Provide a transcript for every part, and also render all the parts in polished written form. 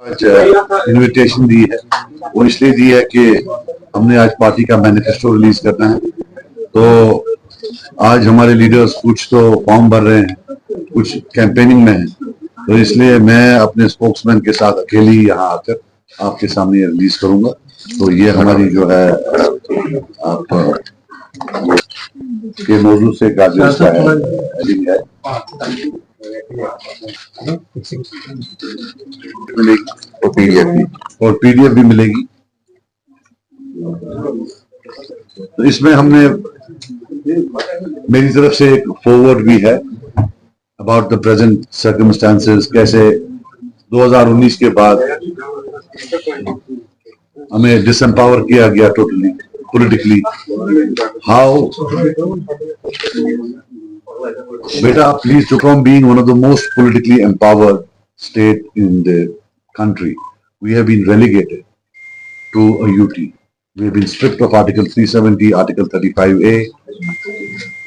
आज इनविटेशन दी है वो इसलिए दी है कि हमने आज पार्टी का मैनिफेस्टो रिलीज करना है। तो आज हमारे लीडर्स कुछ तो फॉर्म भर रहे हैं, कुछ कैंपेनिंग में हैं, तो इसलिए मैं अपने स्पोक्समैन के साथ अकेले ही यहाँ आकर आपके सामने रिलीज करूंगा। तो ये हमारी जो है आप के मौजूद से गाजियाबाद का है मिलेगी और पीडीएफ भी मिलेगी। तो इसमें हमने मेरी तरफ से एक फॉरवर्ड भी है अबाउट द प्रेजेंट सर्कमस्टांसेस, कैसे 2019 के बाद हमें डिसएम्पावर किया गया totally politically, how Beta, please, to from being one of the most politically empowered state in the country, we have been relegated to a UT. We have been stripped of Article 370, Article 35A,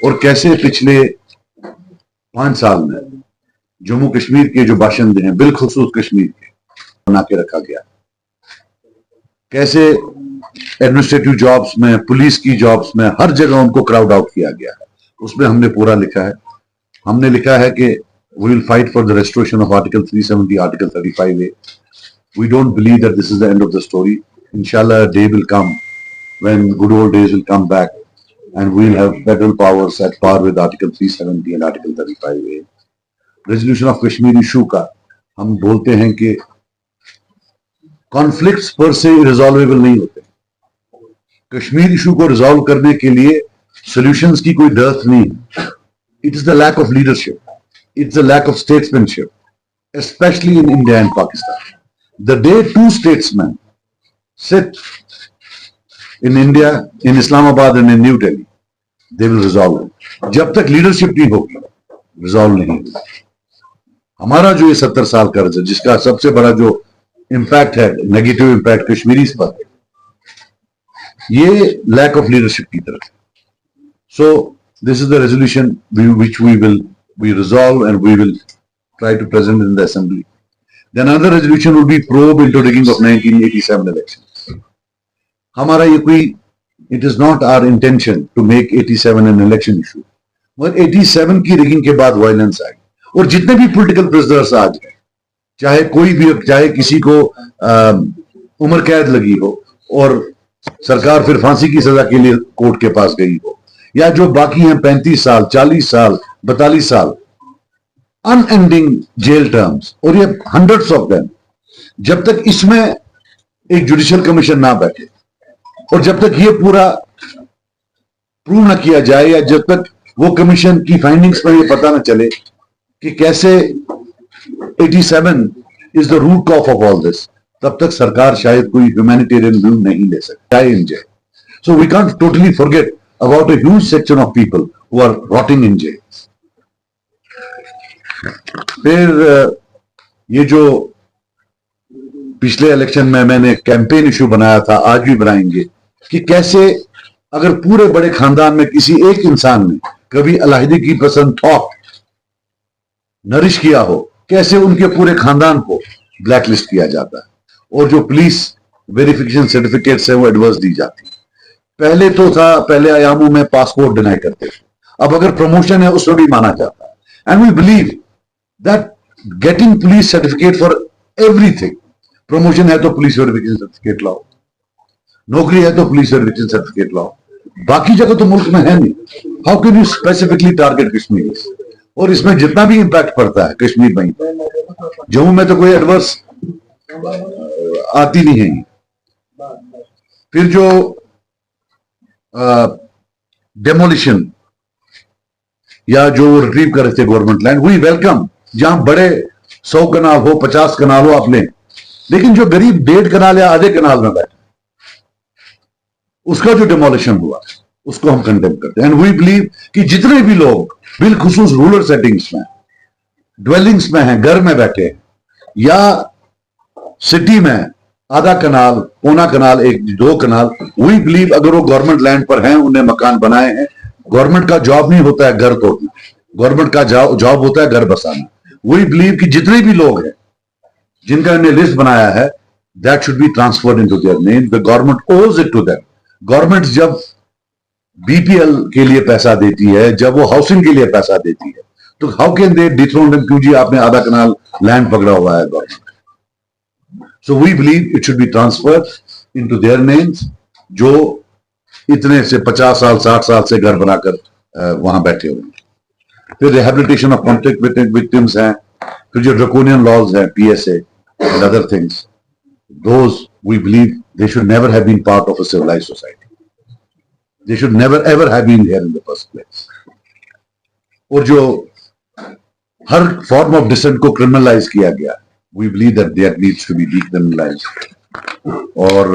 और कैसे पिछले 5 साल में जम्मू कश्मीर के जो बाशिंदे हैं, बिलखुसूस कश्मीर के, बना के रखा गया। कैसे एडमिनिस्ट्रेटिव जॉब्स में, पुलिस की जॉब्स में, हर जगह उनको क्राउड आउट किया गया है। उसमें हमने पूरा लिखा है। हमने लिखा है कि we will fight for the restoration of article 370, article 35A। We don't believe that this is the end of the story. इंशाल्लाह day will come when good old days will come back and we will have federal powers at par with article 370 and article 35A। Resolution of Kashmir issue का हम बोलते हैं कि conflicts पर से रिजॉल्वेबल नहीं होते। कश्मीर इशू को रिजॉल्व करने के लिए सॉल्यूशंस की कोई डर्थ नहीं है। It is the lack of leadership, it's the lack of statesmanship, especially in India and Pakistan. The day 2 statesmen sit in India, in Islamabad and in New Delhi, they will resolve it. जब तक leadership नहीं होगी, resolve नहीं होगी। हमारा जो ये 70 साल कर्ज है, जिसका सबसे बड़ा जो इंपैक्ट है, नेगेटिव इंपैक्ट कश्मीरीज पर, ये लैक ऑफ लीडरशिप की तरफ। So this is the resolution which we resolve and we will try to present in the assembly. Then another resolution will be probe into rigging of 1987 elections. हमारा ये कोई, it is not our intention to make 87 an election issue. मगर 87 की rigging के बाद violence I, और जितने भी पॉलिटिकल प्रिजनर्स आज हैं, चाहे कोई भी, चाहे किसी को उम्र कैद लगी हो और सरकार फिर फांसी की सजा के लिए कोर्ट के पास गई हो, या जो बाकी हैं 35 साल, 40 साल, 42 साल, अनएंडिंग जेल टर्म्स, और ये हंड्रेड्स ऑफ देम, जब तक इसमें एक जुडिशियल कमीशन ना बैठे और जब तक ये पूरा प्रूव ना किया जाए, या जब तक वो कमीशन की फाइंडिंग्स में ये पता ना चले कि कैसे 87 is the root cause of all this, तब तक सरकार शायद कोई ह्यूमैनिटेरियन व्यू नहीं ले सकती। So we can't totally forget about a huge section of people who are rotting in jails. फिर ये जो पिछले इलेक्शन में मैंने कैंपेन इशू बनाया था, आज भी बनाएंगे, कि कैसे अगर पूरे बड़े खानदान में किसी एक इंसान ने कभी अलहदगी की पसंद थॉट नरिश किया हो, कैसे उनके पूरे खानदान को ब्लैकलिस्ट किया जाता है, और जो पुलिस वेरिफिकेशन सर्टिफिकेट्स है वो एडवर्स दी जाती है। पहले तो था, पहले आयामों में पासपोर्ट डिनाई करते थे, अब अगर प्रमोशन है उसमें भी माना जाता है। And we believe that getting police certificate for everything, promotion है तो पुलिस वेरिफिकेशन सर्टिफिकेट लाओ, नौकरी है तो पुलिस वेरिफिकेशन सर्टिफिकेट लाओ, बाकी जगह तो मुल्क में है नहीं। How can you specifically target Kashmir? और इसमें जितना भी इंपैक्ट पड़ता है कश्मीर में, जम्मू में तो कोई एडवर्स आती नहीं है। फिर जो डेमोलिशन या जो रिट्रीव कर रहे थे गवर्नमेंट लैंड, वी वेलकम, जहां बड़े 100 कनाल हो, 50 कनाल हो, आप लें, लेकिन जो गरीब 1.5 कनाल या आधे कनाल में बैठे, उसका जो डेमोलिशन हुआ उसको हम कंडेम करते हैं। एंड वी बिलीव कि जितने भी लोग बिलखुसूस रूरल सेटिंग्स में, ड्वेलिंग्स में हैं, घर में बैठे हैं, या सिटी में आधा कनाल, पौना कनाल, 1-2 कनाल, वी बिलीव अगर वो गवर्नमेंट लैंड पर हैं, उन्हें मकान बनाए हैं, गवर्नमेंट का जॉब नहीं होता है घर तोड़ना, गवर्नमेंट का जॉब होता है घर बसाना। वी बिलीव कि जितने भी लोग हैं जिनका इन्हें लिस्ट बनाया है, that should be transferred into their name. The government owes it to them. Government जब बीपीएल के लिए पैसा देती है, जब वो हाउसिंग के लिए पैसा देती है, तो how can they dethrone them? क्यों जी आपने आधा कनाल लैंड पकड़ा हुआ है government? So we believe it should be transferred into their names, जो इतने से 50 साल 60 साल से घर बनाकर वहां बैठे हुए हैं। फिर रिहेबिलिटेशन ऑफ कॉन्फ्लिक्ट विक्टिम्स हैं, फिर जो ड्रैकोनियन लॉज हैं, PSA and other things, those we believe they should never have been part of a civilized society. They should never ever have been here in the first place. और जो हर form of decent को criminalize किया गया, we believe that that needs to be decriminalized. और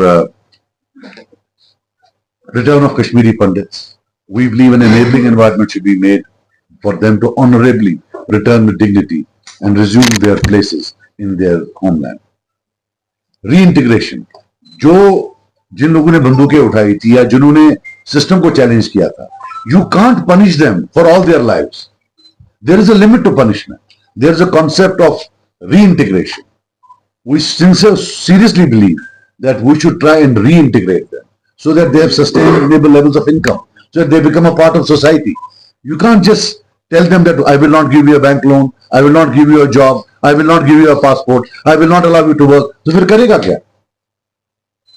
return of Kashmiri Pandits, we believe an enabling environment should be made for them to honorably return with dignity and resume their places in their homeland. Reintegration, जो जिन लोगों ने बंदूकें उठाई थी या जिन्होंने system को चैलेंज किया था, you can't punish them for all their lives. There is a limit to punishment. There is a concept of reintegration. We seriously believe that we should try and reintegrate them so that they have sustainable levels of income, so that they become a part of society. You can't just tell them that I will not give you a bank loan, I will not give you a job, I will not give you a passport, I will not allow you to work. तो फिर करेगा क्या?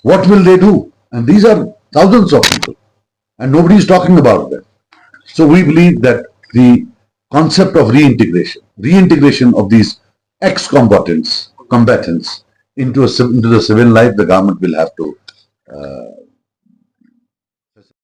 What will they do? And these are thousands of people, and nobody is talking about them. So we believe that the concept of reintegration of these combatants into the civil life, the government will have to